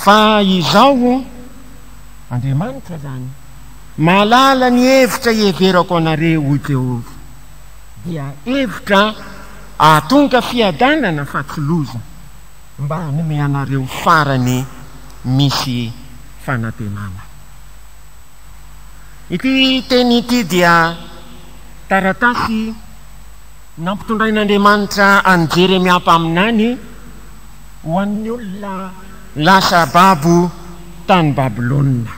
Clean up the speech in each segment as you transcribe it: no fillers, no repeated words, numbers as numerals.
fa izao Andriamanitra zany mahalala ny hevitra heverako anareo ho Jehova dia hevitra atonga fiadanana fa tsy loza mba hanome anareo farany misy fanantenana. Ity teny ity dia taratasy nampitondrain'Andriamanitra an Jeremia mpaminany ho an'ny olona lasa babo tany Babilôna.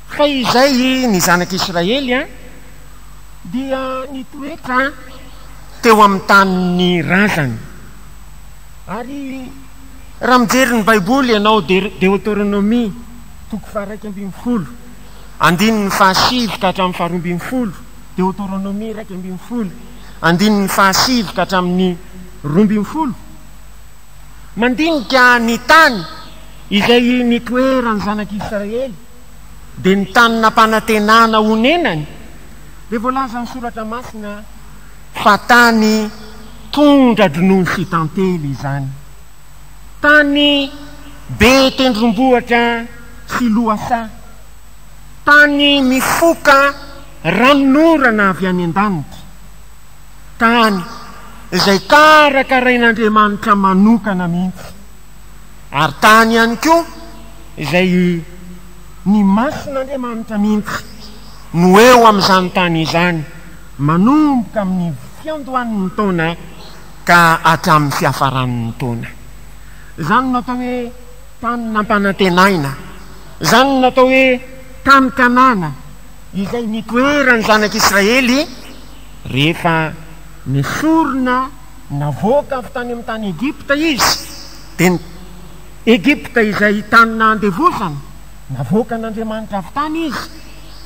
Fa izay ny zanak'Israely dia nitoetra teo amin'ny tany razany. Ary raha mijery ny Baiboly ianao Deutéronomie 1:20 andininy 7 ka hatramin'ny 12 Deutéronomie 1:20 andininy 7 ka hatramin'ny 12 mandinika ny tany izay nitoeran'ny zanak'Israely dia ny tany nampanantenana honenany dia voalaza ny soratra masina fa tany tondra dronono sy tantely izany, tany be tendrombohitra sy loasa, tany mifoka ranonorana avy any an-danitra, tany izay karakarain'Andriamanitra manokana mihitsy, ary tany ihany koa izay ny mason'Andriamanitra mihitsy no eo amin'izany tany izany manomboka amin'ny fiandohan'ny taona ka hatramin'ny fiafaran'ny taona. Izany natao hoe tany nampanantenaina, izany natao hoe tany Kanana izay nitoeran'ny zanak'Israely rehefa nisorona navoaka avy tany amin'ny tany Egipta izy, dia Egipta izay tany nandevosana navoaka n'Andriamanitra avy tany izy,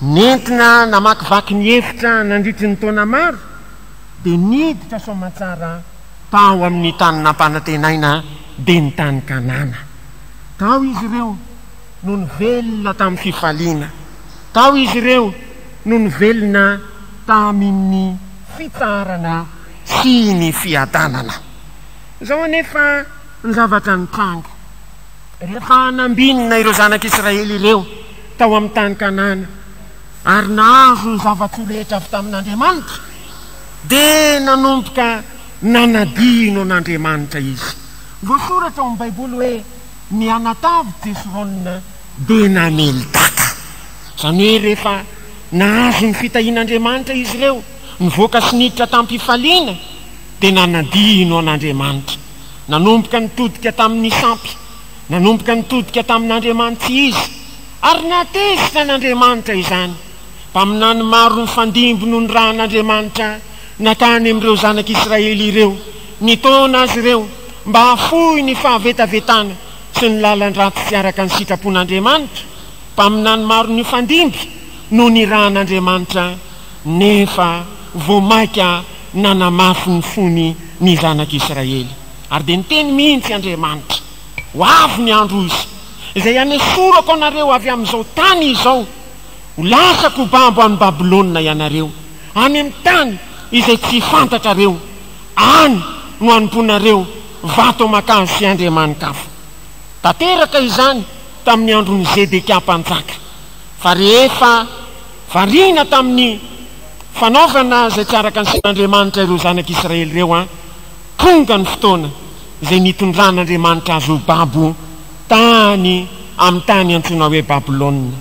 nentina namakivaky ny hevitra nandritry ny taona maro dia niditra soamantsara tao amin'ny tany nampanantenaina dia ny tany Kanana. Tao izy ireo no nivelona tamin'ny fifaliana, tao izy ireo no nivelona tamin'ny fitsarana sy ny fiadanana. Izao anefa ny zavatra nitranga rehefa nambinina ireo zanak'Israely ireo tao amin'ny tany Kanana ary nahazo ny zava-tsoa rehetra avy tamin'Andriamanitra dia nanomboka nanadino an'Andriamanitra izy. Voasoratra ao amin'ny Baiboly hoe ny anatavy Jesirona dia namelitaka, izany hoe rehefa nahazo ny fitahian'Andriamanitra izy ireo nivoaka sy niditra tamin'mpifaliana dia nanadino an'Andriamanitra, nanomboka nitodika tamin'ny sampy, nanomboka nitodika tamin'Andriamanitra izy, ary natezitra n'Andriamanitra izany mpaminany maro ny fandimbo no ny rahan'Andriamanitra nakany amin'ireo zanak'Israely ireo, nitaona azy ireo mba hafoy ny fahavetavetana sy ny lalan-dratsy tsy araka ny sitrapon'Andriamanitra. Mpaminany maro ny fandimby no ny rahan'Andriamanitra, nefa voamaika nanamafy ny fony ny zanak'Israely. Ary dia niteny mihitsy Andriamanitra, ho avy ny andro izy izay hanesorako anareo avy amin'izao tany izao, ho lasako bambo any Babilôna ianareo, any amin'ny tany izay tsy fantatrareo, any no anomponareo vato makazo sy andriamanin-kafo. Tanteraka izany tamin'ny andron'ny Zedekia mpanjaka, fa rehefa variana tamin'ny fanaovana izay tsy araka ny sitra'Andriamanitra ireo zanak'Israely ireo tonga ny fotoana izay nitondran'Andriamanitra azo babo tany amin'ny tany antsoina hoe Babilôna.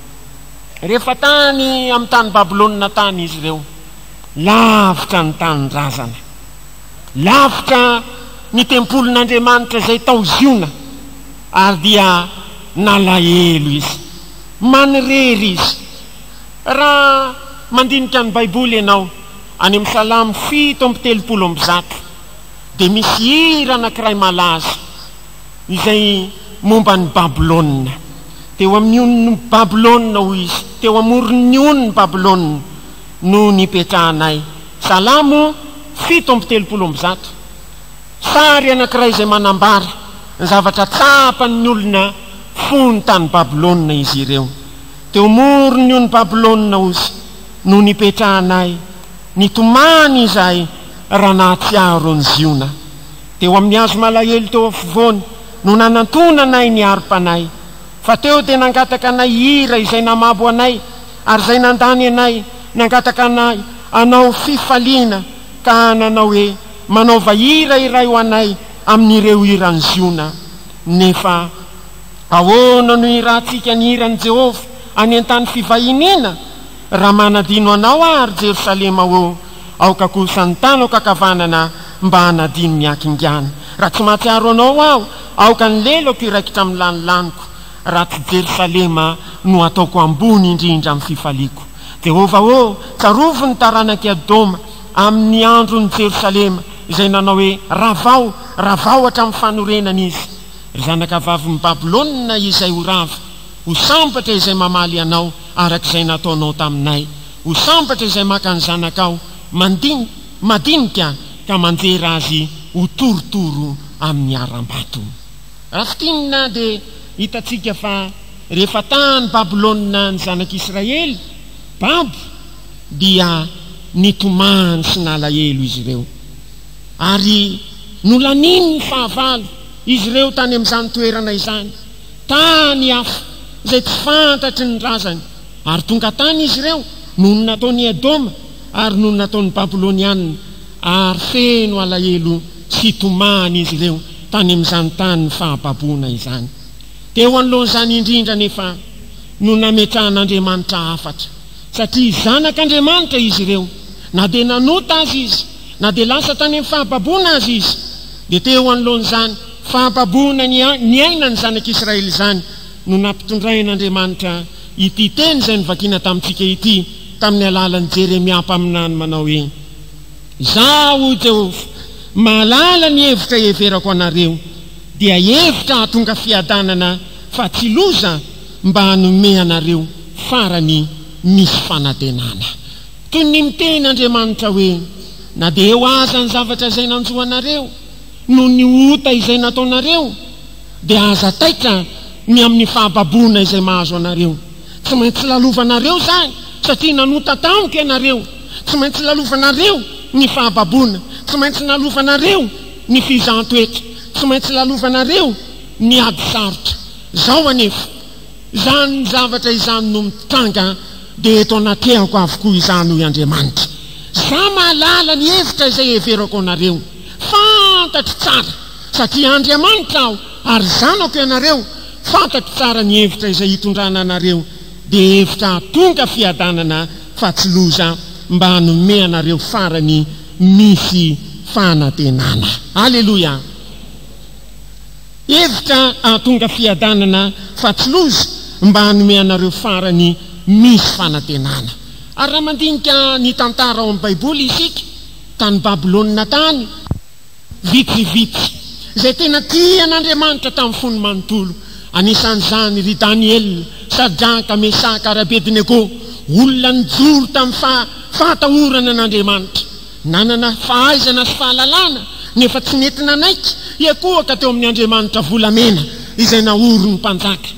Rehefa tany amin'ny tany Babilôna tany izy ireo, lavitra ny tany razana, lavitra ny tempolin'Andriamanitra izay tao ziona, ary dia nalahelo izy, manirery izy. Raha mandinika ny Baiboly ianao any amin'ny Salamo 7:30 dia misy hira anankiray malaza izay momba ny Babilôna. Teo amin'ny on'ny Babilôna hoy izy, teo amoron'ny on'ny Babilôna no nipetrahanay. Salamo 7:30. Sary anankiray izay manambara ny zavatra tsapan'ny olona fony tany Babilôna izy ireo. Teo amoron'ny on'ny Babilôna hoy izy no nipetrahanay, nitomany izahay raha nahatsiaro ny ziona. Teo amin'ny hazo malahelo teo afovoany no nanantona anay ny arom-panay, fa teo dia nangataka anay hira izay namabo anay, ary izay nandany anay nangataka anay anao fifaliana, ka nanao hoe manaova hira iray ho anay amin'ireo hirany ziona. Nefa ahoana no irahantsika ny hiran'i Jehova any an-tany fivahiniana raha manadino anao ary Jerosalema aoka kosa ny tany aokakavanana mba hanadino ny akingana. Raha tsy mahatsiaro anao aoka ny leloko iraikitra amin'ny lanilaniko, raha tsy Jerosalema no ataoko ambony indrindra amin'ny fifaliako. Jehova tsarovo ny taranaki Adoma amin'ny andron'ny Jerosalema izay nanao hoe ravao hatramin'ny fanorenana izy. Ry zanakavavy Babilôna izay ho rava, ho sambatra izay mamaly anao arak'izay nataonao taminay, ho sambatra izay maka ny zanakao madinika ka manjery azy ho torotoro amin'ny aram-bato. Raha fitinina dia hitatsika fa rehefa tany Babilôna ny zanak'Israely babo dia nitomany sy nalahelo izy ireo, ary nolaniny ny fahavalo izy ireo tany amin'izany toerana izany, tany hafa izay tsy fantatry ny razany, ary tonga tany izy ireo noho ny nataony Edoma ary noho ny nataony Babilônianina, ary feno alahelo sy tomany izy ireo tany amin'izany tany fahababoana izany. Teo anoloan'izany indrindra nefa no nametrahan'Andriamanitra hafatra, satria zanak'Andriamanitra izy ireo, na dia nanota azy izy, na dia lasa tany amin'ny fahababoana azy izy, dia teo anoloan'izany fahababoana ny aina ny zanak'Israely izany no nampitondrain'Andriamanitra ity teny izay nivakiana tamintsika ity tamin'ny alalan'ny Jeremia mpaminany manao hoe: Zaho Jehova mahalala ny hevitra heverako anareo, dia hevitra hahatonga fiadanana fa tsy loza, mba hanome anareo farany misy fanantenana. Toy ny miteny Andriamanitra hoe: na dia eo aza ny zavatra izay nanjoanareo no ny ota izay nataonareo, dia aza taitra ny amin'ny fahababoana izay mahazo anareo. Tsy maintsy lalovanareo zany, satria nanota tampoka ianareo. Tsy maintsy lalovanareo ny fahababoana, tsy maintsy lalovanareo ny fizahan-toetra, tsy maintsy lalovanareo ny ady sarotra. Zao anefa izany ny zavatra izany no mitranga, dia eto anatehako avokoa izany hoy Andriamanitra: za mahalala ny hevitra izay heverako anareo, fantatry tsara, satria Andriamanitra aho ary zanako ianareo, fantatry tsara ny hevitra izay hitondrana anareo, dia hevitra tonga fiadanana fa tsy loza, mba hanome anareo farany misy fanantenana. Aleluia! Hevitra tonga fiadanana fa tsy loza, mba hanome anareo farany misy fanantenana. Ary raha mandinika ny tantara ao amin'ny Baiboly isika, tany Babilôna tany, vitsivitsy izay tena tian'Andriamanitra tamin'ny fony manontolo, anisan'izany ry Daniel, Sadraka, Mesaka ary Abednego, olona nijoro tamin'ny fahatahorana an'Andriamanitra, nanana fahaizana sy fahalalana, nefa tsy nentina naiky hiakohaka teo amin'ny Andriamanitra volamena izay naoro ny mpanjaka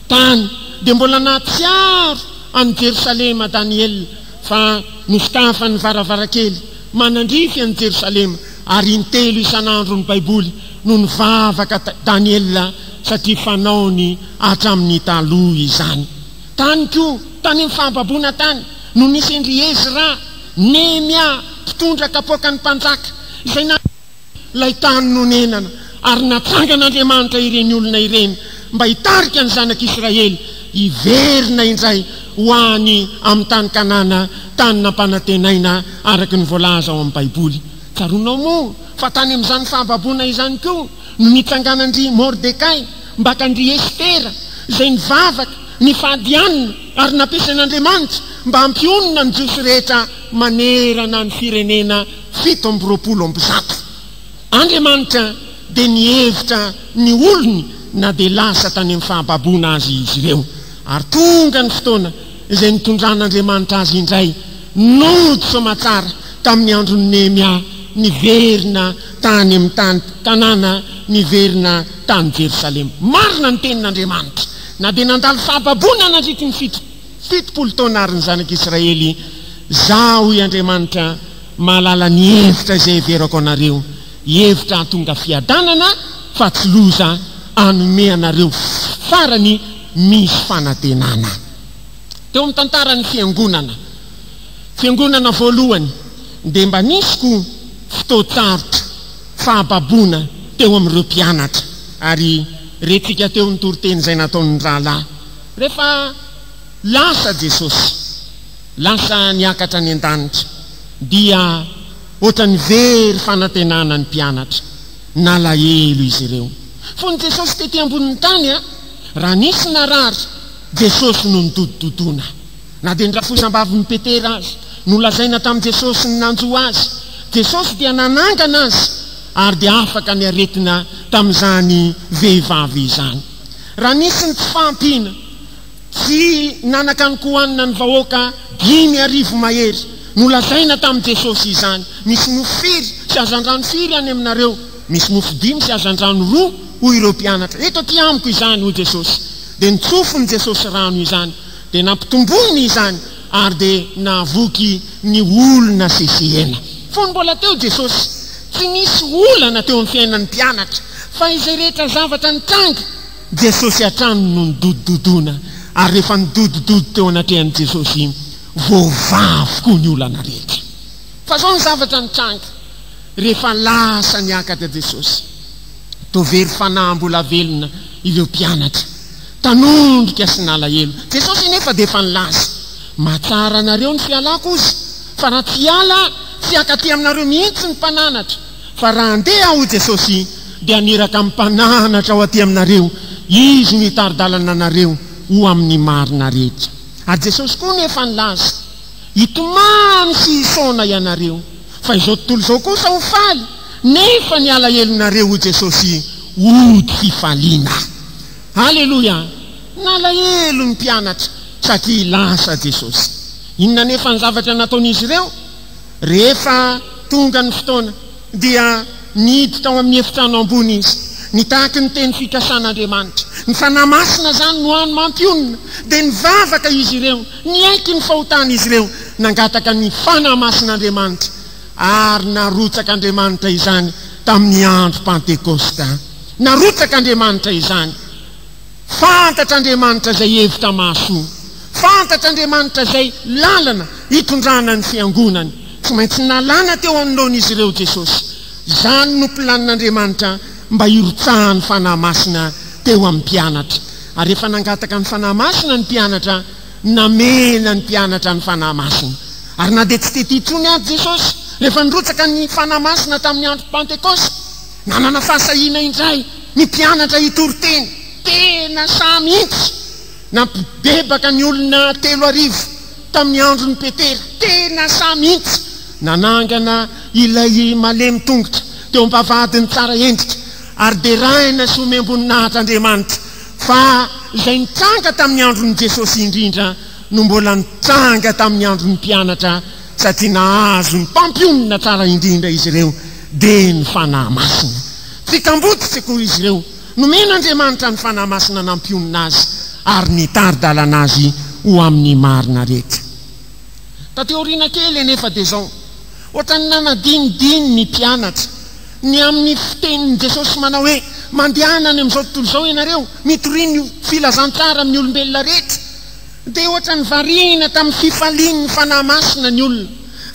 tany. Dia mbola nahatsiaro any Jerosalema Daniel fa nosokafa ny varavarakely manandrify any Jerosalema, ary intelo isan'andro ny Baiboly no nivavaka Daniel, satria fanaony hatramin'ny taloha izany. Tany koa tany amin'ny fahababoana tany no nisy endry Ezra, Nehemia mpitondra kapoaka ny mpanjaka izay lay tany nonenana, ary natsangan'Andriamanitra ireny olona ireny mba hitarika ny zanak'Israely hiverina indray ho any amin'ny tany Kanana, tany nampanantenaina araka ny voalaza ao amin'ny Baiboly. Tsaronao moa fa tany amin'izany fahababoana izany koa no nitsanganandry Mordekay mbakandry Estera izay nivavaka ny fahadianina ary nampiasan'Andriamanitra mba hampionona ny jiosy rehetra manerana ny firenena 720. Andriamanitra dia nihevitra ny olony na dia lasa tany amin'ny fahababoana azy izy ireo, ary tonga ny fotoana izay nitondran'Andriamanitra azy indray nody soamatsara tamin'ny andron'ny Nehemia, niverina tany amin'ny tany Kanana, niverina tany Jerosalema. Marina ny tenin'Andriamanitra, na dia nandalo fahababoana nandritry ny 70 taona ary ny zanak'Israely, zaho hoy Andriamanitra mahalala ny hevitra izay heverako anareo, hevitra hahatonga fiadanana fa tsy loza, anome anareo farany misy fanantenana. Teo amin'ny tantarany fiangonana voalohany dia mba nisy koa fotoataritra fahababoana teo amin'ireo mpianatra, ary rehetrika teo ny toriteny izay nataon'ny rahalahy. Rehefa lasa Jesosy, lasa niakatra ny an-danitra, dia ohatrany very fanantenana ny mpianatra, nalahelo izy ireo. Fony Jesosy tety ambonin'ny tany raha nisy narary, Jesosy no nidododona. Na dia nyrafosam-bavin'ny Petera azy, nolazaina tamin'i Jesosy ny nanjoa azy, Jesosy dia nanangana azy ary dia afaka ny aretina tamin'izany vehivavy izany. Raha nisy ny tsy fahampiana, tsy nanakanikohanina ny vahoaka 5,000 mahery, nolazaina tamin'i Jesosy izany. Misy mofo firy sy azandrano firy any aminareo, misy mofo 5 sy azandrano 2 hoy ireo mpianatra. Eto aty amiko izany hoy Jesosy. Dia nitsofony Jesosy rano izany, dia nampitombony izany, ary dia nahavoky ny olona sesehena. Fony mbola teo Jesosy, tsy nisy olana teo amin'ny fiainan'ny mpianatra, fa izay rehetra zavatra nitranga, Jesosy hatrany no nidododona. Ary rehefa nidodododo teo anatrehan'i Jesosy, voavavy koa ny olana rehetra. Fa zao ny zavatra nitranga, rehefa lasa niakatra Jesosy, tovery fanahy mbola velona ireo mpianatra, tanondrika sy nalahelo. Jesosy nefa dia efa nilaza, matsara anareo ny fialako ozy, fa raha tsy ala tsy akaty aminareo mihitsy ny mpananatra, fa raha andeha aho Jesosy dia aniraka amin'ny mpananatra ao aty aminareo, izy ny taridalana anareo ho amin'ny marina rehetra. Ary Jesosy koa nefa nilaza, hitomany sy hisaona ianareo, fa izao tontolo izao kosa ho faly, nefa ny alahelonareo ho Jesosy ody fifaliana. Halleluja! Nalahelo ny mpianatra satria lasa Jesosy. Inona nefa ny zavatra nataon'izy ireo? Rehefa tonga ny fotoana dia nidy tao amin'ny efitrano ambony izy, nitahaky ny teny fikasan'Andriamanitra, ny fanahy masina zany no hany mampionina, dia nivavaka izy ireo, niaiky ny fahotana izy ireo, nangataka ny fanahy masin'Andriamanitra, ary narotsaka Andriamanitra izany tamin'ny andro Pentekosta. Narotsaka Andriamanitra izany. Fantatra Andriamanitra izay hevitra mahasoa, fantatra Andriamanitra izay lalana hitondrana ny fiangonany. Tsy maintsy nalana teo anoloan'izy ireo Jesosy. Izany no planin'Andriamanitra mba hirotsahany fanahy masina teo amin'ny mpianatra. Ary rehefa nangataka ny fanahy masina ny mpianatra, namena ny mpianatra ny fanahy masina. Ary na dia tsy tety intsony azy Jesosy, rehefa nirotsaka ny fanahy masina tamin'ny andro Pentekosta, nanana fahasahiana indray ny mpianatra hitory-teny, tena samy mihitsy. Nampibebaka ny olona 3,000 tamin'ny andron'ny Petera, tena samy mihitsy. Nanangana ilay malemy tongotra teo am-pavadiny tsara endrika, ary deraina sy omem-boninahitran'Andriamanitra. Fa izay nitranga tamin'ny andron'i Jesosy indrindra no mbola nitranga tamin'ny andron'ny mpianatra, satria nahazo ny mpampionina tsara indrindra izy ireo dia ny fanahy masina. Fikambotsy koa izy ireo, nomen'Andriamanitra ny fanahy masina nampionina azy, ary nitaridalana azy ho amin'ny marina rehetra. Tateoriana kely anefa dia zao, ohatrany nanadinidiny ny mpianatra ny amin'ny fitenin'i Jesosy manao hoe mandehanany amin'izao tontolo izao ianareo, mitoriny filazantsara amin'ny olombelona rehetra. Dia ohatrany variana tamin'ny fifalian'ny fanahy masina ny olona,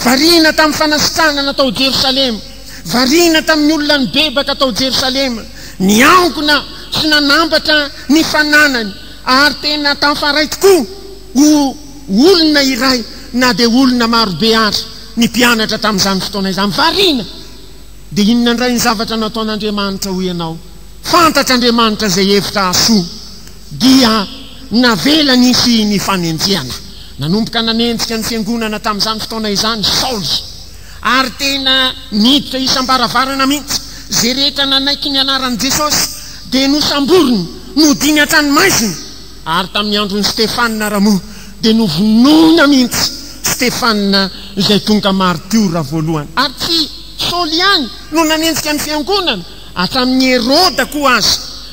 variana tamin'ny fanasitrana natao Jerosalema, variana tamin'ny olona nibebaka tao Jerosalema, niangona sy nanambatra ny fananany, ary tena tamin'faray tokoa ho olona iray na dia olona marobe ary ny mpianatra tamin'izany fotoana izany. Variana. Dia inona indray ny zavatra nataon'Andriamanitra ho ianao? Fantatra Andriamanitra izay hevitra hasoa, dia navela nisy ny fanenjehana. Nanomboka nanenjika ny fiangonana tamin'izany fotoana izany Saoly, ary tena niditra isam-baravarana mihitsy. Zay rehetra nanaiky ny anaran'i Jesosy dia nosamboriny, nodiny hatranomaizina. Ary tamin'ny andron'ny Stefanina Ramoa dia novonona mihitsy Stefanina izay tonga martiora voalohany. Ary tsy Saoly ihany no nanenjika ny fiangonana, hatramin'ny Heroda koa azy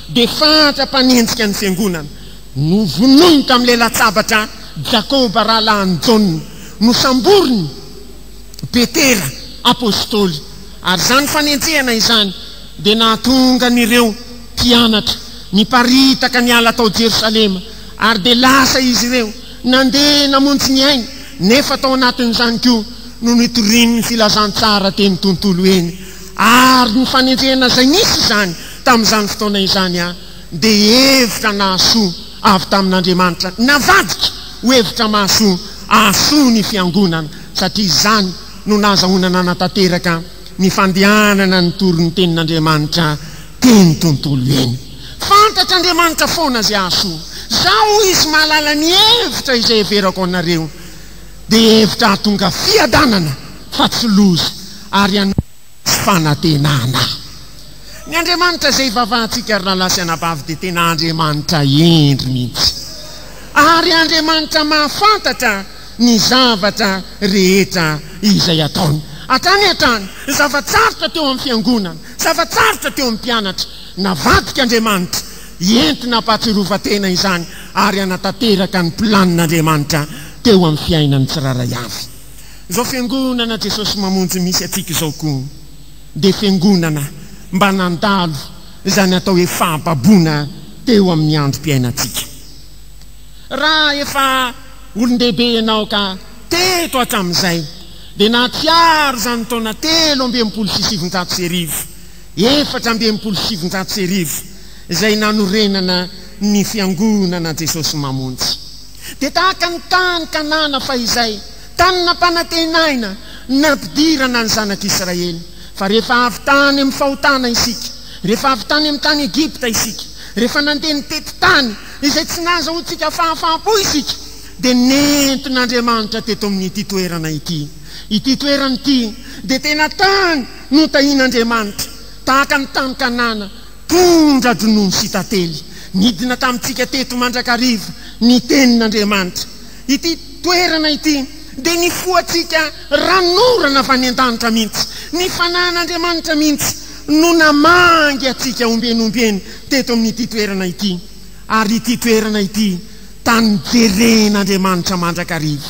dia fatra-panenjika ny fiangonana. Novonoiny tamin'ilay latsabatra Jakoba rahalahin'ny Jaona, nosamboriny Petera apôstôly. Ary zany fanenjehana izany dia nahatonga an'ireo mpianatra niparitaka niala tao Jerosalema ary de lasa izy ireo nandeha namonjy ny aina nefa tao anatin'izany koa no nitoriany filazantsara teny tontolo eny ary ny fanenjehana zay nisy izany tamin'izany fotoana izany de hevitra nahasoa avy tamin'Andriamanitra navadika ho hevitra mahasoa ahasoa ny fiangonana satria izany no nazahoana nanatanteraka ny fandehanana ny torony tenin'Andriamanitra teny tontolo eny. Fantatra Andriamanitra foana zay ahasoa. Zao izy mahalala ny hevitra izay heverako anareo de hevitra hahatonga fiadanana fa tsy loza ary fanantenana. Ny Andriamanitra zay vavahantsika ary nalasy anabavy de tena Andriamanitra endry mihitsy. Ary Andriamanitra mahafantatra ny zavatra rehetra izay ataony. Hatrany zavatsarotra teo amin'ny fiangonana, zavatsarotra teo amin'ny mpianatra, navadika Andriamanitra entina hampatsirovatena izany ary anatanteraka ny planin'Andriamanitra teo amin'ny fiainany tsiraray avy. Zao fiangonana Jesosy mamonjy misy atsika zao koa de fiangonana mba nandalo izany atao hoe fahababoana teo amin'ny androm-piainatsika. Raha efa olon-dehibe ianao ka teto hatramin'izay de nahatsiaro zany taona 3,770 4,770 izay nanorenana ny fiangonana Jesosy mamonjy. De tahaka ny tany Kanana fa izay tany nampanantenaina nampidirana ny zanak'Israely. Fa rehefa avy tany amin'ny fahotana isika, rehefa avy tany amin'ny tany Egipta isika, rehefa nandeha nitety tany izay tsy nahazoantsika fahafaham-po isika, de nentin'Andriamanitra teto amin'ity toerana ity. Ity toerana ity de tena tany notahin'Andriamanitra tahaka ny tany Kanana, tondra dronono sy tately nidina tamintsika teto mandrakariva ny tenin'Andriamanitra. Ity toerana ity de ny foatsika ranorana avy any an-danitra mihitsy, ny fanan'Andriamanitra mihitsy no namangy atsika ombenombeny teto amin'ity toerana ity. Ary ity toerana ity tany jeren'Andriamanitra mandrakariva,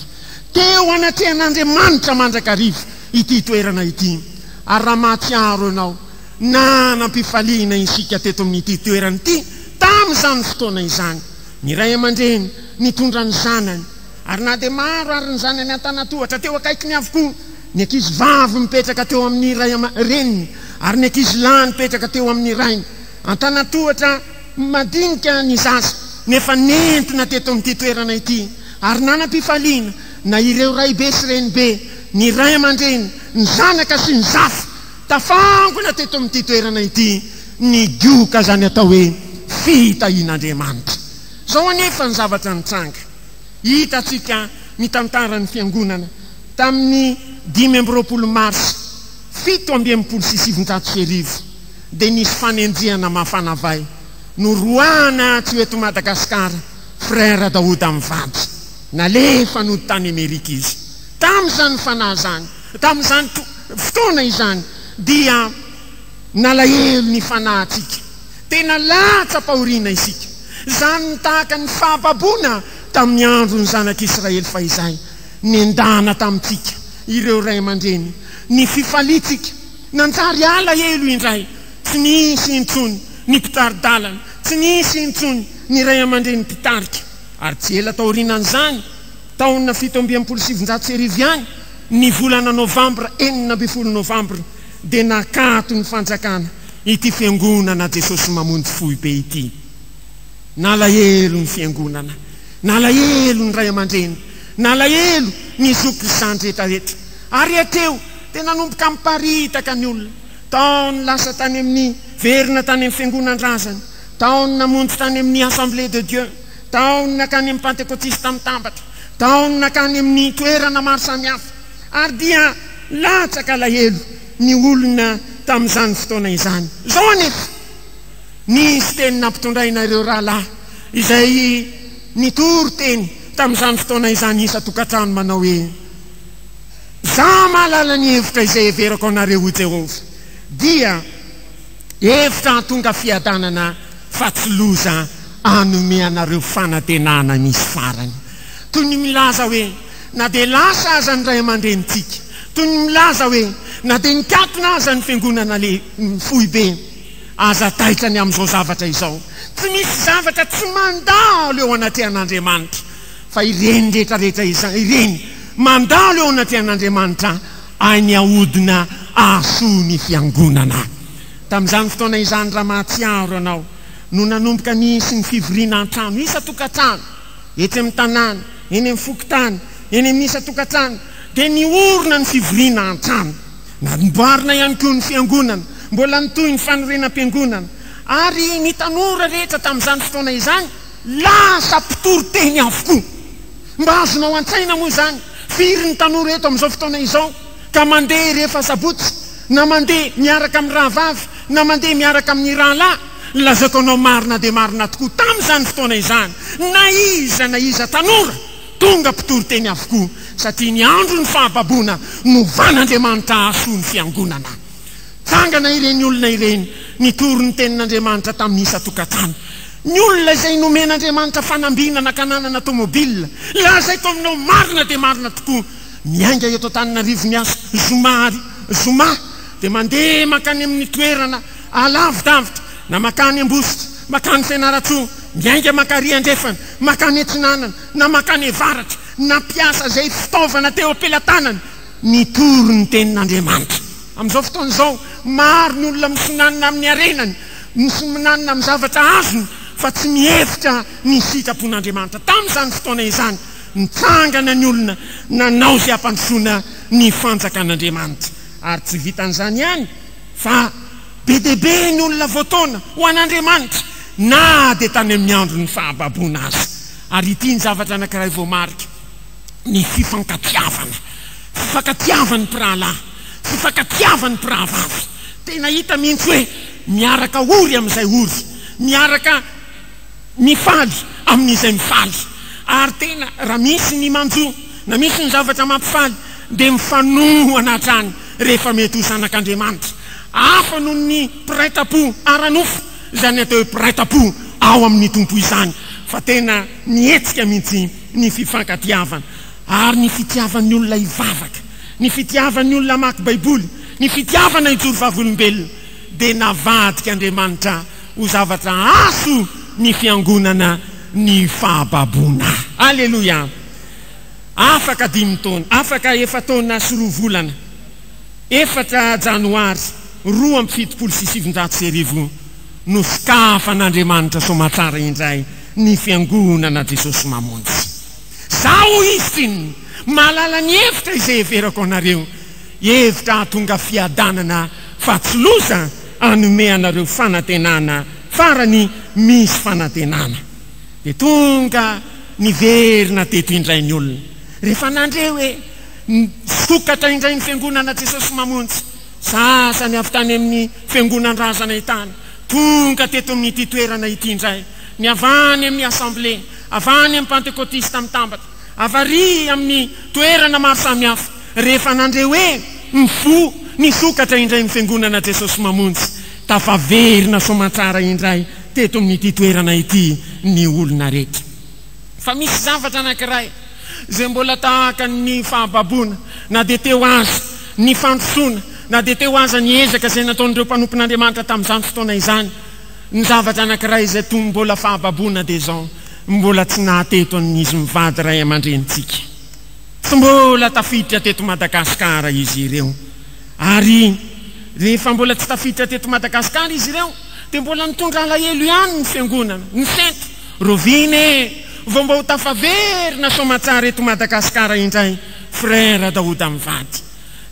teo anatrehan'Andriamanitra mandrakariva ity toerana ity. Ary raha mahatsiaro ianao nanampifaliana isika teto amin'ity toerana ity tamin'izany fotoana izany, ny ray aman-dreny nitondra ny zanany, ary na de maro ary ny zanany an-tanatohatra teo akaiky ny avokoa, ny ankizy vavy mipetraka teo amin'ny ray reniny ary ny ankizy lahy mipetraka teo amin'ny rainy, an-tanatohatra madinika ny zaza nefa nentina teto amin'ity toerana ity. Ary nanampifaliana na ireo ray be sy reny be, ny ray aman-dreny, ny zanaka sy ny zafy tafangona teto amin'ity toerana ity ny gioka zany atao hoe fitahin'Andriamanitra. Zao anefa ny zavatra nitsanga hitatsika mitantara ny fiangonana tamin'ny 5 Mars 1770 de nisy fanenjehana mafanavay noroana tsy eto Madagasikara frère Daouda mivady nalefa no tany Amerika izy. Tamin'izany fanahy zany, tamin'izany fotoana izany dia nalahelo ny fanahintsika, tena latsa-pahoriana isika. Zany tahaka ny fahababoana tamin'ny andro ny zanak'Israely fa izay nendana tamintsika ireo ray aman-dreny, ny fifalitsika nanjary alahelo indray, tsy nisy intsony ny mpitaridalana, tsy nisy intsony ny ray aman-dreny mpitarika. Ary tsy ela taorinan'izany taona 1770 any ny volana Novambra 9 Novambra de nakato ny fanjakana ity fiangonana Jesosy mamonjy fohy be ity. Nalahelo ny fiangonana, nalahelo ny ray aman-dreny, nalahelo ny zoky zany rehetrarehetra. Ary ateo tena nomboka miparitaka ny olona, taony lasa tany amin'ny verina tany amin'ny fiangonan-drazana, taony namonjy tany amin'ny Assemblée de Dieu, taony nakany amin'ny Pentecôtiste mitambatra, taony nakany amin'ny toerana maro samihafa. Ary dia latsaka lahelo ny olona tamin'izany fotoana izany. Zao anefa nisy teny nampitondrainareo rahalahy izay nitory teny tamin'izany fotoana izany isa tokantrano manao hoe: za mahalala ny hevitra izay heverako anareo ho Jehova, dia hevitra tonga fiadanana fa tsy loza anome anareo fanantenana misy farany. Toy ny milaza hoe na de lasa aza ny ray aman-drenitsika, toy ny milaza hoe na de nikatona aza ny fiangonana le fohy be, aza taitrany amin'izao zavatra izao. Tsy misy zavatra tsy mandalo eo anaty an'Andriamanitra fa ireny rehetrarehetra ireny mandalo eo anaty an'Andriamanitra any ahodina ahasoa ny fiangonana. Tamin'izany fotoana izany raha mahatsiaro anao no nanomboka nisy ny fivoriana an-trano isa-tokantrano etsy amin'ny tanàna, eny amin'ny fokotany, eny amin'ny isa-tokantrano, dia niorina ny fivoriana an-trano. Namboarina ihany koa ny fiangonana, mbola nitohy ny fanorenam-piangonana, ary ny tanora rehetra tamin'izany fotoana izany lasa mpitory-teny avokoa. Mba azonao an-tsaina moa izany firy ny tanora eto amin'izao fotoana izao ka mandeha rehefa sabotsy, na mandeha miaraka amin'ny rahavavy, na mandeha miaraka amin'ny rahalahy. Lazaiko anao marina dia marina tokoa tamin'izany fotoana izany na iza tanora tonga mpitory-teny avokoa, satria ny andro ny fahababoana no van'Andriamanitra ahasoa ny fiangonana. Tsangana ireny olona ireny nitory ny tenin'Andriamanitra tamin'ny isa-tokantrano. Ny olona izay nomen'Andriamanitra fanambinana kananana tômôbilina, lazaiko aminao marina dia marina tokoa. Miainga eto Antananarivo miasa zoma dia mandeha makany amin'ny toerana alavidavitra, na makany Ambositra, makany Fianaratsoa, miainga makary Andrefana, makany Antsinanana, na makany Avaratra, na piasa zay fitaovana teo am-pelantanana, nitory ny tenin'Andriamanitra. Amin'izao fotoana izao maro ny olona misonanina amin'ny arenany, misonanina amin'ny zavatra azony, fa tsy mihevitra ny sitrapon'Andriamanitra. Tamin'izany fotoana izany nitsangana ny olona nanao izay hampandrosoana ny fanjakan'Andriamanitra. Ary tsy vitan'izany ihany fa be dia be ny olona voataona ho an'Andriamanitra na dia tany amin'ny andro ny fahababoana azy. Ary ity ny zavatra anankiray voamarika, ny fifankatiavan'ny mpirahalahy, fifankatiavan'ny mpirahavavy. Tena hita mihitsy hoe miaraka ory amin'izay ory, miaraka mifaly amin'izay mifaly. Ary tena raha misy ny manjo na misy ny zavatra mampifaly dia mifanoho anatrany rehefa mety ho zanak'Andriamanitra. Hafa noho ny piraita-po ara-nofo izany atao hoe piraita-po ao amin'ny tompo izany, fa tena mihetsika mihitsy ny fifankatiavana. Ary ny fitiavan'ny olona hivavaka, ny fitiavan'ny olona mamaky baiboly, ny fitiavana hijoro vavolombelona dia navadika Andriamanitra ho zavatra aso ny fiangonana ny fahababoana. Alleluia. Afaka 5 taona, afaka 4 taona sy 2 volana, 4 janoary 2770 no sokafan'Andriamanitra somatsara indray ny fiangonana Jesosy mamonjy. Zao izy malala ny hevitra izay everako anareo, hevitra hatonga fiadanana fa tsy loza hanome anareo fanantenana farany misy fanantenana. Dia tonga niverina teto indray ny olona rehefa nandreo hoe sokatra indray ny fiangonana Jesosy mamonjy. Sasany avy tany amin'ny fiangonan-drazana hitany tonga teto amin'ity toerana ity indray, ny avany amin'ny assemblée, avany amin'ny pentecôtiste mitambatra, avary amin'ny toerana maro samihafa. Rehefa nandreo hoe ny sokatra indray ny fiangonana Jesosy mamonjy, tafaverina somatsara indray teto amin'ity toerana ity ny olona rehetra. Fa misy zavatra anankiray izay mbola tahaka ny fahababoana, na dia teo azy ny fandrosoana, na dia teo aza ny ezaka izay nataon'ireo mpanompon'Andriamanitra tamin'izany fotoana izany. Ny zavatra anankiray izay toy mbola fahababoana dia izao, mbola tsy nahateto n'izy mivady ray aman-drenitsika, tsy mbola tafiditra teto Madagasikara izy ireo. Ary rehefa mbola tsy tafiditra teto Madagasikara izy ireo dia mbola nitondra alahelo ihany ny fiangonana, ny sento rovine vao mba ho tafaverina somatsara eto Madagasikara indray frère Daouda mivady.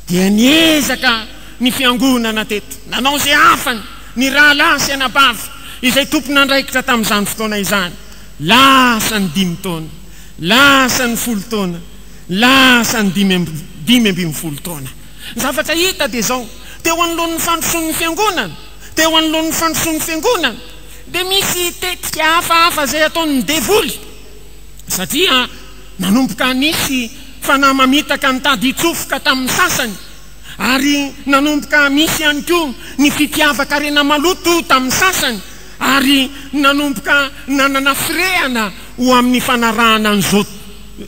Dia niezaka ny fiangonana teto, nanao izay afany ny rahalahy sy anabavy izay tompon'andraikitra tamin'izany fotoana izany. Lasa ny 5 taona, lasa ny 10 taona, lasa ny 15 taona. Ny zavatra hita dia izao, teo anoloan'ny fandrosoan'ny fiangonana, teo anoloan'ny fandrosoan'ny fiangonana dia misy tetika hafahafa izay ataon'ny devoly, satria nanomboka nisy fanahy mamitaka ny tady hitsofoka tamin'ny sasany, ary nanomboka misy ihany koa ny fitiavaka rena maloto tamin'ny sasany, ary nanomboka nanana firehana ho amin'ny fanarahana an'izao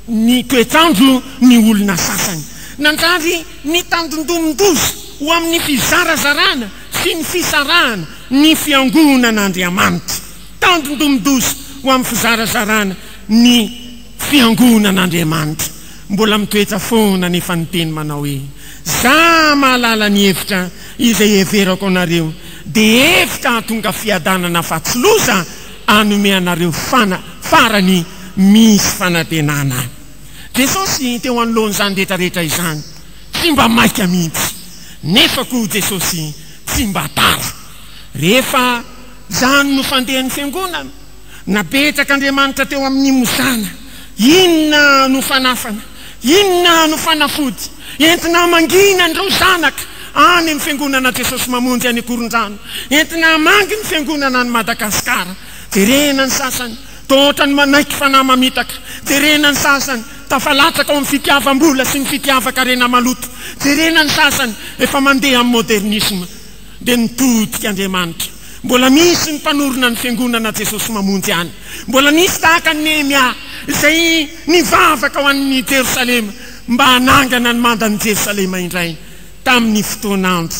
ny toetrandro ny olona sasany. Nanjary ny tandondomin-dozy ho amin'ny fizarazarana sy ny fisarahana ny fiangonan'Andriamanitra. Tandrondomidosy ho amin'ny fizarazarana ny fiangonan'Andriamanitra. Mbola mitoetra foana nefa ny teny manao hoe za mahalala ny hevitra izay heverako anareo, dia hevitra tonga fiadanana fahatsiloza anome anareo farany misy fanantenana. Jesosy teo anoloan'izany rehetrarehetra izany tsy mba maika mihitsy, nefa koa Jesosy tsy mba tara. Rehefa zany no fandehan'ny fiangonana, napetraka Andriamanitra teo amin'ny mozana, inona no fanafana, inona no fanafody, entina mangina andreo zanaka any amin'ny fiangonana Jesosy mamonjy any Korondrano, entina mangy ny fiangonana any Madagasikara. Jerena ny sasany totra ny manaiky fanahy mamitaka, jerena ny sasany tafalatsaka ao amin'ny fitiavam-bola sy ny fitiava-karena maloto, jerena ny sasany efa mandeha amin'ny modernisme. Dia nitodika Andriamanitra, mbola misy ny mpanorona ny fiangonana Jesosy mamonjy any, mbola misy tahaka ny Nehemia izay nivavaka ao an'ny Jerosalema mba hanangana ny mandan'ny Jerosalema indray. Tamin'ny fotoanandro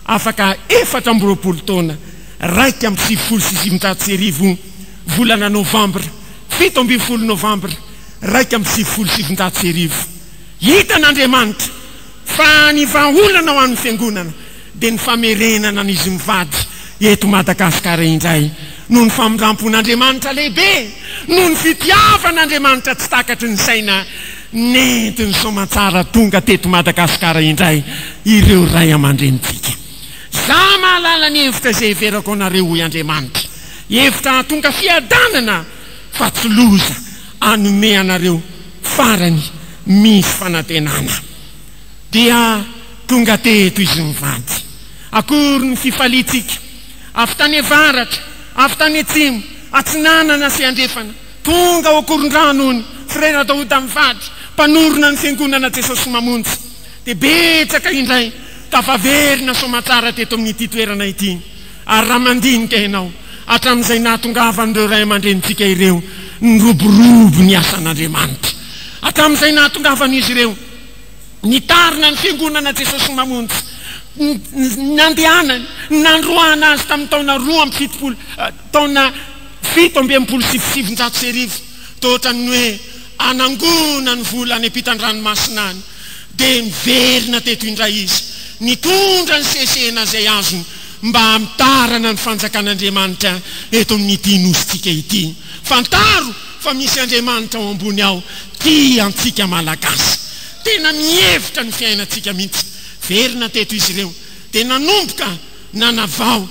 afaka 420 taona, 1:730 volana Novambra, 17 Novambra 1:730. Hitan'Andriamanitra fa ny vahaolana ho an'ny fiangonana dia ny famerenana n'izy mivady eto Madagasikara indray, noho ny famindrampon'Andriamanitra lehibe, noho ny fitiavan'Andriamanitra tsy takatry ny saina nentiny somatsara tonga teto Madagasikara indray ireo ray aman-drenitsika. Za mahalala ny hevitra izay heverako anareo hoy Andriamanitra, hevitra tonga fiadanana fahatsiloza anome anareo farany misy fanantenana. Dia tonga teto izy mivady, akory ny fifalitsika avy tany avaratra, avy tany atsimo, atsinanana sy andrefana, tonga ao Korondrano ony frera Daoda mivady, mpanorona ny fiangonana Jesosy mamonjy. Dia betsaka indray tafaverina somatsara teto amin'ity toerana ity, ary raha mandinika ianao hatramin'izay nahatongavan'ireo ray aman-drenitsika ireo niroborobo ny asan'Andriamanitra, hatramin'izay nahatongavan'izy ireo nitarina ny fiangonana Jesosy mamonjy, nandehanany nandroana azy tamin'ny taona 770 totra ny hoe anangona ny vola ny ampitan-dranomasina any. Dia niverina teto indray izy, nitondra ny sesena izay azony mba mitarana ny fanjakan'Andriamanitra eto amin'ity nositsika ity. Fantaro fa misy Andriamanitra ao ambony ao tia antsika malagasy, tena mihevitra ny fiainantsika mihitsy. Verina teto izy ireo, dia nanomboka nanavao,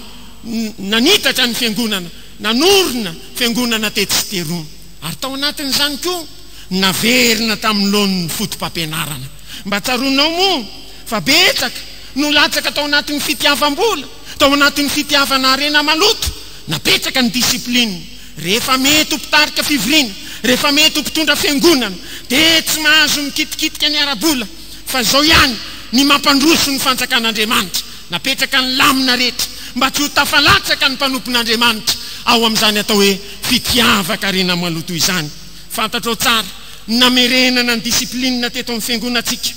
nanitatra ny fiangonana, nanorona fiangonana teto sy teroa. Ary tao anatin'izany koa naverina tamin'ny lohan'ny fotom-pampianarana. Mba tsaronao moa fa betsaka no latsaka tao anatin'ny fitiavam-bola, tao anatin'ny fitiavana arena maloto, napetraka ny disiplininy. Rehefa mety ho mpitarika fivoriana, rehefa mety ho mpitondra fiangonana, dia tsy mahazo mikitikitika ny ara-bola, fa zao ihany ny mampandroso ny fanjakan'Andriamanitra. Napetraka ny lamina rehetra mba tsy ho tafalatsaka ny mpanompon'Andriamanitra ao amin'izany atao hoe fitiava-karena maloto izany. Fantatrao tsara, namerenana ny disiplinina teto amin'ny fiangonantsika.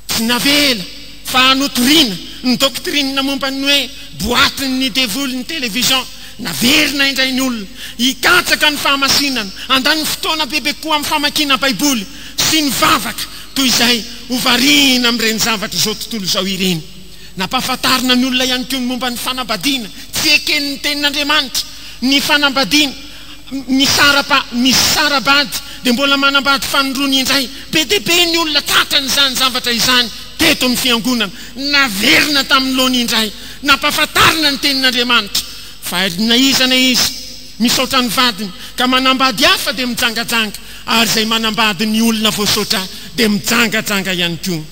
Tsy navela fa notoriana ny doktrinina momba ny hoe boatin'ny devoly ny televizion, naverina indray ny olona hikatsaka ny fahamasinana, andany fotoana bebe koa amin'ny famakina baiboly sy ny vavaka toy izay hovariana amin'ireny zavatra zao tontolo izao ireny. Nampahafantarina ny olona ihany koa ny momba ny fanambadiana, tsy eken'ny tenin'Andriamanitra ny fanambadiana, misy sarabady dia mbola manambady fanondrony indray. Be dia be ny olona tratran'izany zavatra izany teto amin'ny fiangonana, naverina tamin'ny lohany indray, nampahafantarina ny tenin'Andriamanitra. Fa naizana izy misaotra ny vadiny ka manambady hafa dia mijangajanga, ary izay manambady ny olona voasaotra dia mijangajanga ihany koa.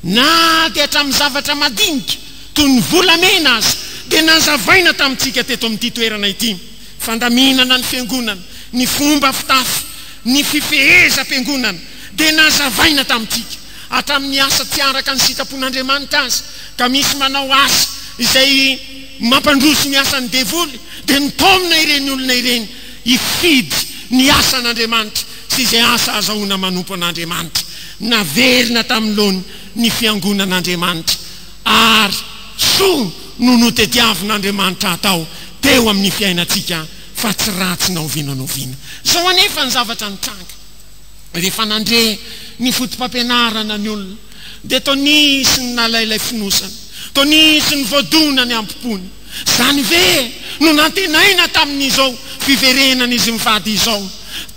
Na dia hatramin'ny zavatra madinika toy ny volamena azy dia nazavaina tamintsika teto amin'ity toerana ity. Fandaminana ny fiangonana, ny fomba fitafy, ny fifehezam-piangonana dia nazavaina tamintsika. Hatramin'ny asa tsy araka ny sitrapon'Andriamanitra azy, ka misy manao asa izay mampandroso ny asan'ny devoly, dia nitomina ireny olona ireny hifidy ny asan'Andriamanitra sy izay asa azahoana manompo an'Andriamanitra. Naverina tamin'ny lohany ny fiangonan'Andriamanitra, ary soa no notetiavin'Andriamanitra atao teo amin'ny fiainatsika fa tsy ratsy naovinanaoviana. Zao anefa ny zavatra nitranga rehefa nandre ny fotom-pampianarana ny olona dia toa nisy ny nalailay finosana, toa nisy ny voadonany ampopony. Zany ve no nantenaina tamin'izao fiverenana izy mivady izao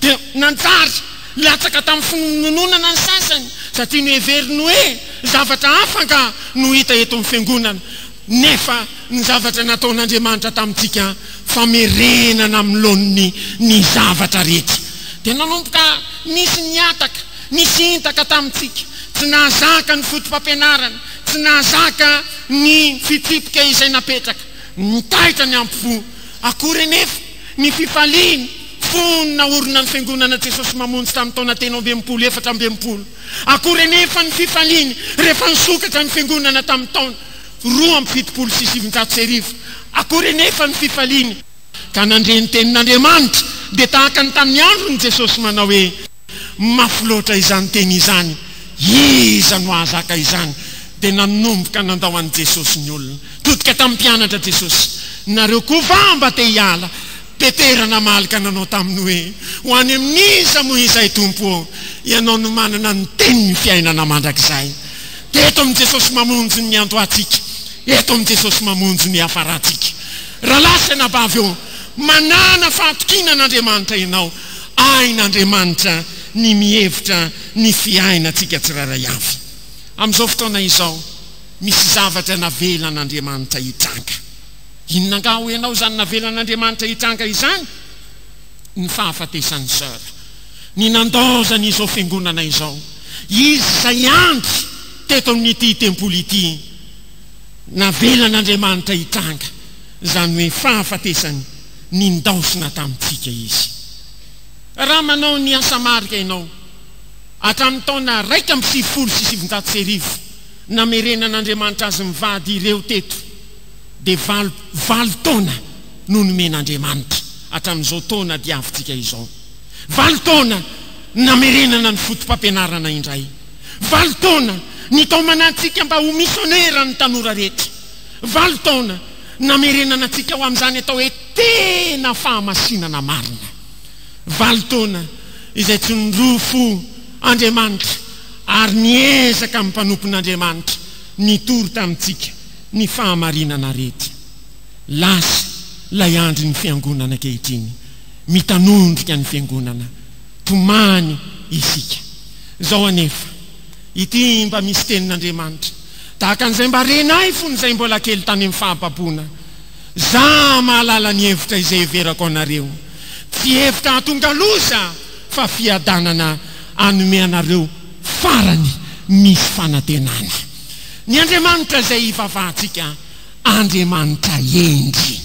dia nanjary latsaka tamin'ny finononana ny sasany satria no heveriny hoe zavatra afaka no hita eto amin'ny fiangonana, nefa ny zavatra nataon'Andriamanitra tamintsika famerenana am'lon'ny ny zavatra rehetra. Dia nanomboka nisy niataka, nisy intaka tamintsika, tsy nahazaka ny fotom-pampianarana, tsy nahazaka ny fitsipika izay napetraka, nitaitra ny ampifo. Akory nefa ny fifaliany fonina orona ny fiangonana Jesosy mamonjy tamin'ny taona 1924. Akory nefa ny fifaliany rehefa nisokatra ny fiangonana tamin'ny taona 276. Akory nefa ny fifaliany ka nandre ny tenin'Andriamanitra dia tahaka ny tamin'ny androny Jesosy manao hoe mafy loatra izany teny izany, iza no ahazaka izany. Dia nanomboka nandao an'i Jesosy ny olona, todika tamin'ny mpianatra Jesosy, nareo koa vamba te hiala, peterana malika nanao taminy hoe ho any amin'iza moa izay tompo, ianao no manana ny teniny fiainana mandrakizay. Dia eto amin'ny Jesosy mamonjy ny antoatsika, eto amin'ny Jesosy mamonjy ny afaratsika. Raha lasana bavy eo manana fahatokinan'Andriamanitra ianao, ain'Andriamanitra ny mihevitra ny fiainatsika tsiraray avy. Amin'izao fotoana izao misy zavatra navelan'Andriamanitra hitranga. Inona nga ho ianao zany navelan'Andriamanitra hitranga izany? Ny fahafatesan'ny sœur, ny nandozany izao fiangonana izao, izy izay andry teto amin'ity tempoly ity, navelan'Andriamanitra hitranga, zany hoe fahafatesany ny ndaosina tamintsika izy. Raha manao ny asa marika ianao hatramin'ny taona 1,770 namerenan'Andriamanitra azy mivady ireo teto, dia valo taona no nomen'Andriamanitra hatramin'izao taona diavintsika izao. valo taona namerenana ny fotom-pampianarana indray, valo taona ny tao manantsika mba ho missionnaire ny tanora rehetra, valo taona namerenana antsika ho amin'izany atao hoe tena fahamasinana marina, valo taona izay tsy nirofo Andriamanitra ary niezaka amin'ny mpanompon'Andriamanitra nitory tamintsika ny fahamarinana rehetra. Lasa lay andry ny fiangonana ankehitriny, mitanondrika ny fiangonana, tomany isika. Zao anefa ity mba misy tenin'Andriamanitra tahaka an'izay mba renay fony izay mbola kely tany amin'ny fahampapona. Za mahalala ny hevitra izay heverako anareo, tsy hevitra hatonga loza fa fiadanana anome anareo farany misy fanantenana. Ny Andriamanitra izay ivavahantsika, Andriamanitra endry.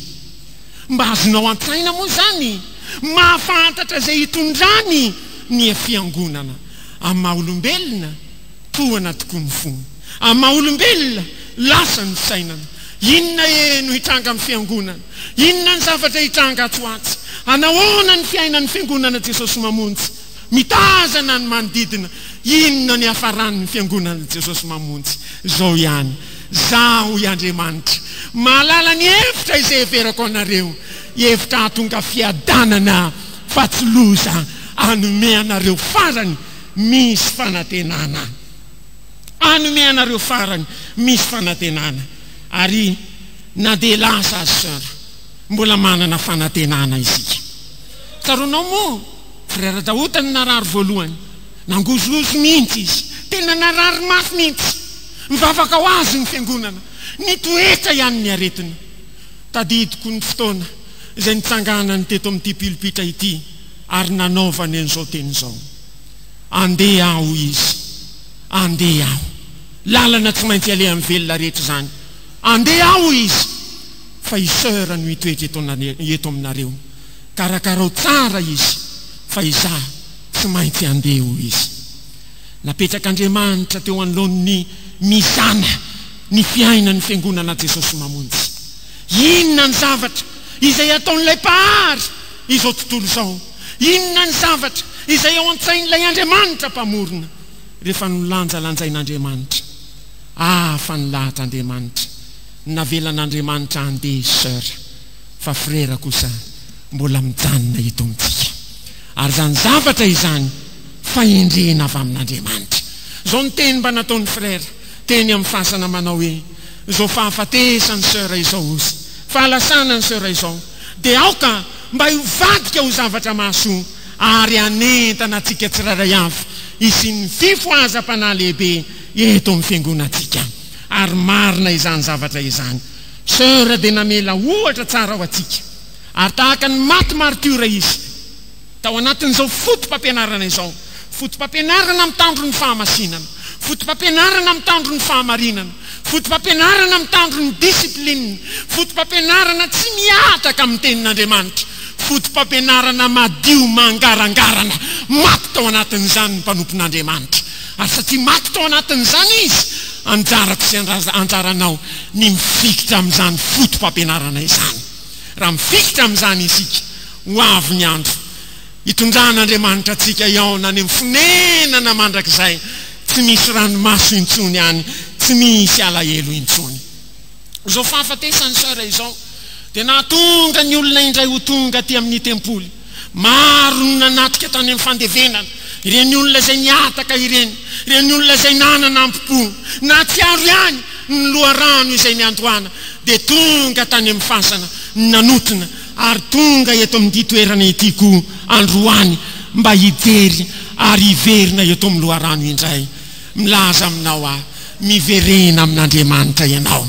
Mba azonao an-tsaina moa zany, mahafantatra izay hitondrany ny fiangonana. Amin'ny maha-olombelona tohana tokoa ny fony, amin'ny maha-olombelona lasa ny fisainana. Inona no hitranga amin'ny fiangonana? Inona ny zavatra hitranga atsoatsy? Anahoana ny fiainan'ny fiangonana Jesosy mamonjy? Mitazana ny manodidina, inona ny hafaran'ny fiangonana Jesosy mamonjy? Zao ihany, zaho i Andriamanitra mahalala ny hevitra izay heverako anareo, hevitra hatonga fiadanana fa tsy loza, anome anareo farany misy fanantenana, anome anareo farany misy fanantenana. Ary na dia lasa azy sœur, mbola manana fanantenana isika. Tsaronao moa frère Daouda ny narary voalohany, nangozogozo mihitsy izy, tena narary mafy mihitsy, mivavaka ho azy ny fiangonana, nitoetra ihany ny aretina. Tadidiko ny fotoana izay nitsanganany teto amin'ity pilipitra ity ary nanaovany an'izao teny izao, andeha aho izy, andeha aho, lalana tsy maintsy aleha amin'ny velona rehetra zany, andeha aho izy, fa i sœur no hitoetra eto aminareo, karakarao tsara izy, fa izaho tsy maintsy andeha ho izy. Napetrak'Andriamanitra teo anoloan'ny mizana ny fiainan'ny fiangonana Jesosy mamonjy. Inona ny zavatra izay ataon'ilay mpahary izao tontolo izao? Inona ny zavatra izay ao an-tsain'ilay Andriamanitra mpamorona? Rehefa nolanjalanjain'Andriamanitra, fa nilahatra Andriamanitra navelan'Andriamanitra andeha sœur fa frère kosa mbola mijanona eto amintsika ary zany zavatra izany fahendrena avy amin'Andriamanitra zao ny teny mba nataony frère teny amin'ny fasana manao hoe zao fahafatesany sœur izao ozy fahalasana ny sœur izao dia aoka mba hivadika ho zavatra mahasoa ary anentana atsika tsiraray avy isin'ny fifoazam-panahy lehibe eto amin'ny fiangonatsika ary marina izany zavatra izany sœur dia namela ohatra tsara ho atsika ary tahaka ny maty martyra izy tao anatin'izao fotom-pampianarana izao fotom-pampianarana mitandro ny fahamasinana fotom-pampianarana mitandro ny fahamarinana fotom-pampianarana mitandro ny disiplinina fotom-pampianarana tsy miataka amin'ny tenin'Andriamanitra fotom-pampianarana madio mangarangarana maty tao anatin'izany ny mpanompon'Andriamanitra ary satria maty tao anatin'izany izy anjarako sy anjaranao ny mifikitra amin'izany fotom-pampianarana izany raha mifikitra amin'izany isika ho avy ny andro hitondran'Andriamanitra atsika iaona any amin'ny fonenana mandrakizay tsy misy ranomaso intsony any tsy misy alahelo intsony zao fahafatesany sœur izao dia nahatonga ny olona indray ho tonga aty amin'ny tempoly maro no nanatrika tany amin'ny fandevenana ireny olona izay niataka ireny olona izay nanana ampipo na tsiaro ihany ny loharano izay niantoana dia tonga tany amin'ny fasana nanotona ary tonga eto amin'ny toerana etyko androany mba hijery ary hiverina eto amin'ny loharano indray milaza aminao miverena amin'Andriamanitra ianao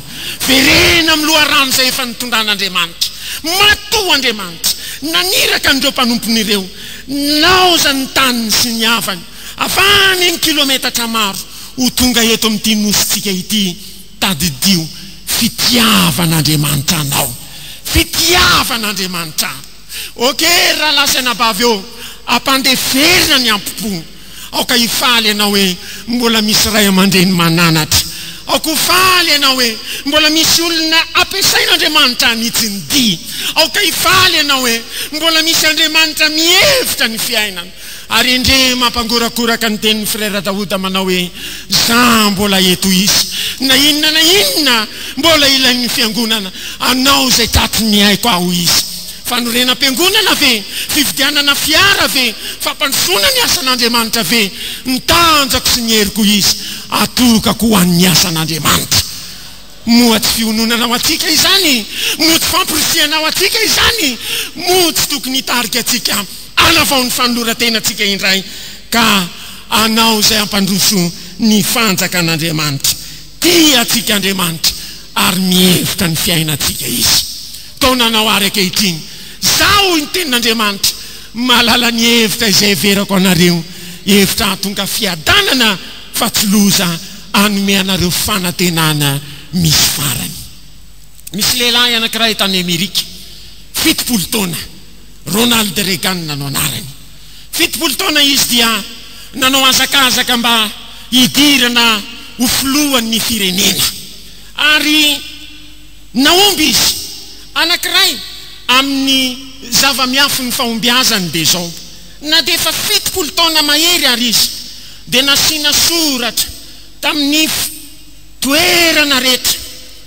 verena amin'ny loharano izay efa nitondran'Andriamanitra matoa Andriamanitra naniraka n'ireo mpanompon'ireo naoza ny taniny sy ny havany avany ny kilometatra maro ho tonga eto amin'ity nositsika ity tadidio fitiavan'Andriamanitra anao fitiavan'Andriamanitra okey raha lasana bavy eo ampandeferina ny ampipo aoka hifaly ianao hoe mbola misy ray aman-dreny mananatra aoka hifaly ianao hoe mbola misy olona ampiasain'Andriamanitra nitsy ny dia aoka hifaly ianao hoe mbola misy Andriamanitra mihevitra ny fiainana ary endre mampangorakoraka ny tenin'ny frère Daouda manao hoe za mbola eto izy na inona mbola ilain'ny fiangonana anao zay taty ny haiko aho izy fanorenam-piangonana ve fividianana fiara ve fampandrosoana ny asan'Andriamanitra ve nitanjako sy ny heriko izy atokako ho an'ny asan'Andriamanitra moa tsy fiononana ao atsika izany moa tsy fampirisiana ao atsika izany moa tsy tokony hitarika atsika anavao ny fanoloran-tenatsika indray ka anao zay ampandroso ny fanjaka an'Andriamanitra tia atsika Andriamanitra ary mihevitra ny fiainatsika izy taonanao ary ankehitriny zao ny tenin'Andriamanitra malala ny hevitra izay verako anareo hevitra hahatonga fiadanana fa tsy loza anome anareo fanantenana misy farany misy lehilahy anankiray tany Amerika 70 taona Ronald Reagan nanao anarany 70 taona izy dia nanao azakazaka mba hidirana ho filohan'ny firenena ary naomby izy anankiray amin'ny zava-miafo ny fahombiazany dia zao na dia efa 70 taona mahery ary izy dia nasiana soratra tamin'ny toerana rehetra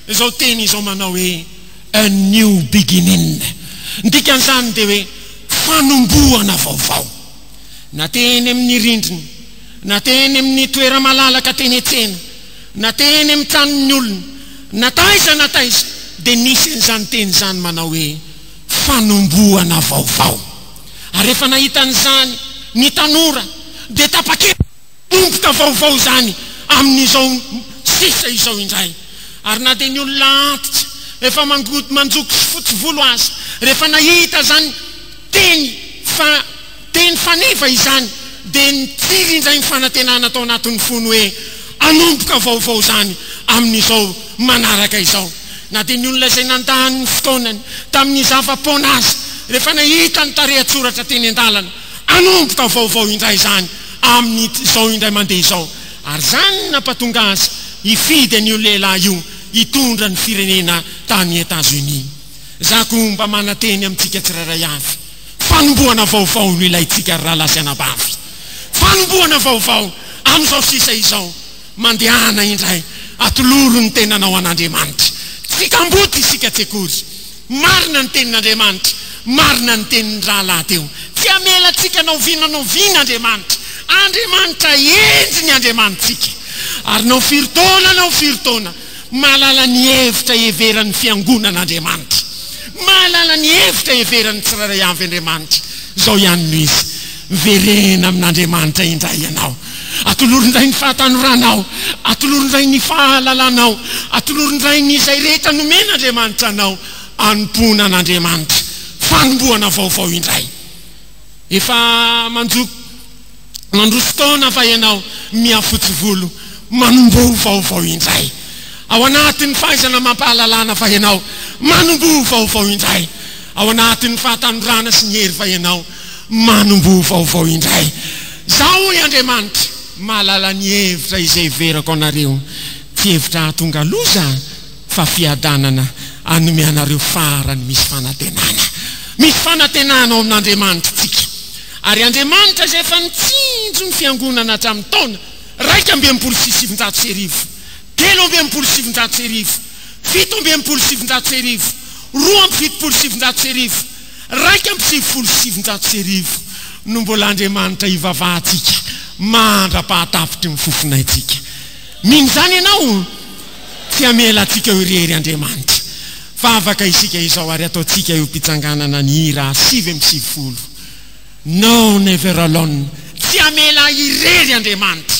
zao teny izao manao hoe a new beginning ndikan'izany dia hoe fanombohana vaovao na teny amin'ny rindrina na teny amin'ny toera malalaka teny etsena na teny amin'ny tranon'ny olona na taiza dia nisy n'izany teny zany manao hoe fanombohana vaovao ary rehefa nahitan'izany ny tanora dia tapakely tomboka vaovao zany amin'izao sisa izao indray ary na dia ny olona antitra rehefa manjoko sy fotsy volo azy rehefa nahita zany teny faneva izany dia nitsiry indray ny fanantenana tao anatin'ny fony hoe anomboka vaovao zany amin'izao manaraka izao na dia ny olona izay nandany ny fotoanany tamin'ny zava-pona azy rehefa nahita ny tarehatsoratra teny an-dalana anomboka vaovao indray zany amin'izao indray mandeha izao ary zany nampatonga azy hifidy an'io lehilahy io hitondra ny firenena tany Etats-Unis zako mba manateny amintsika tsiraray avy fanombohana vaovao no ilayntsika raha lasiana bavy fanombohana vaovao amin'izao sisa izao mandehana indray atoloro ny tenanao an'Andriamanitra fikamboty isika tsekory marina ny tenin'Andriamanitra marina ny tenin'ny rahalahy teo tsy amelantsika anao viana Andriamanitra Andriamanitra enjy ny Andriamanitsika ary nao firotoana mahalala ny hevitra heveran'ny fiangonan'Andriamanitra mahalala ny hevitra heveran'ny tsirairay avy Andriamanitra zao ihany no izy verena amin'Andriamanitra indray ianao atolorindray ny fahatanoranao atolorindray ny fahalalanao atolorindray ny izay rehetra nomen'Andriamanitra anao anompona an'Andriamanitra fanomboana vaovao indray efa mandroso taona fa ianao miafotsy volo manombo vaovao indray ao anatin'ny fahaizana mampahalalana fa ianao manombo vaovao indray ao anatin'ny fahatanorana sy ny hery fa ianao manombo vaovao indray zao i Andriamanitra mahalala ny hevitra izay verako anareo tsy hevitra tonga loza fa fiadanana anome anareo farany misy fanantenana ao amin'Andriamanitra tsika ary Andriamanitra zay efa nitsinjo ny fiangonana hatramin'ny taona 2,700 3,700 7,700 2,700 2,700 no mbola Andriamanitra ivavahantsika mandra-pahatafitry ny fofonaitsika mino zany ianao tsy amelantsika irery Andriamanitra fa afaka isika izao ary ataontsika io mpitsanganana ny hira 7:70 no never alone tsy amela irery Andriamanitra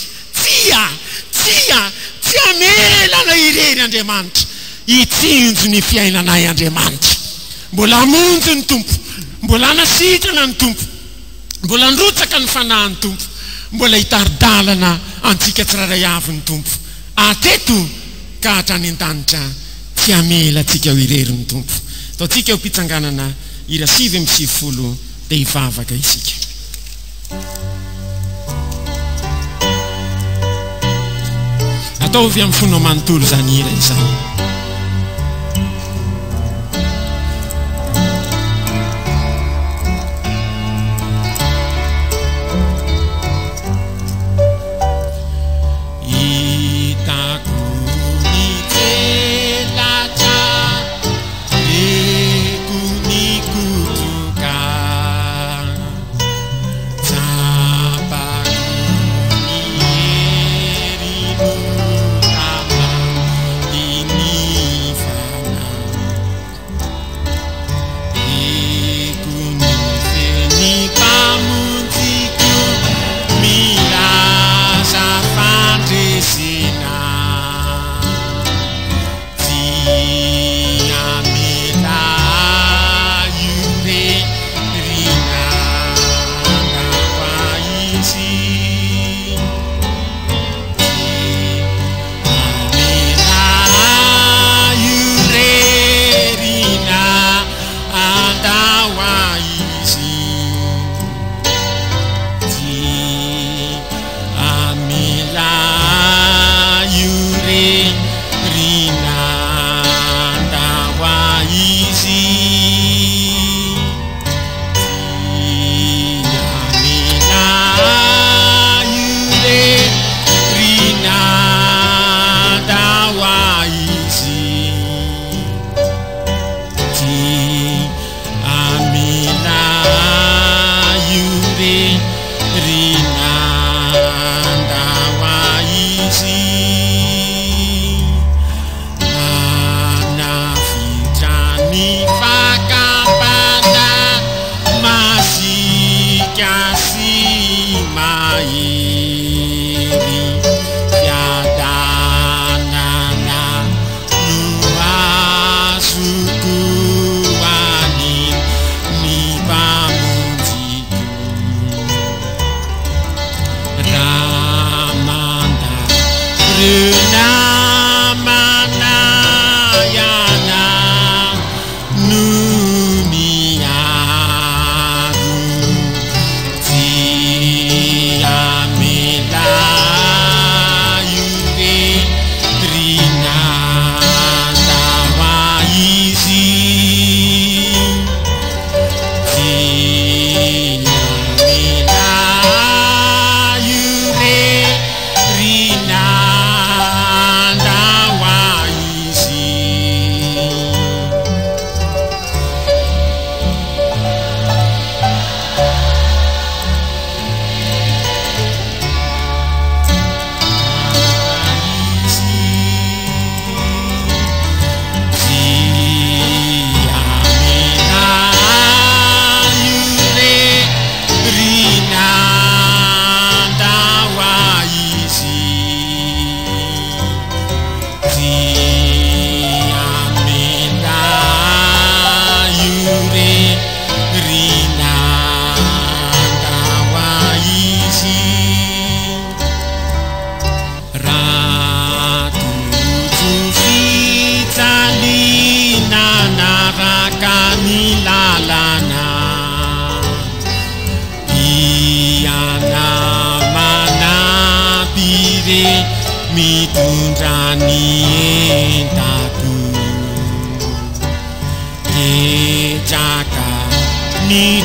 tsy amelana irery Andriamanitra itsinjo ny fiainanay Andriamanitra mbola amonjy ny tompo mbola nasitrana ny tompo mbola nrotsaka ny fanahy ny tompo mbola hitaridalana antsika tsirairay avy ny tompo ateto ka hatrany an-danitra tsy amelantsika irery ny tompo ataontsika mpitsanganana hira 7:70 dia hivavaka isika ataovy amin'ny fona manontolo zany hira izany re mitondra ny entako ketraka ny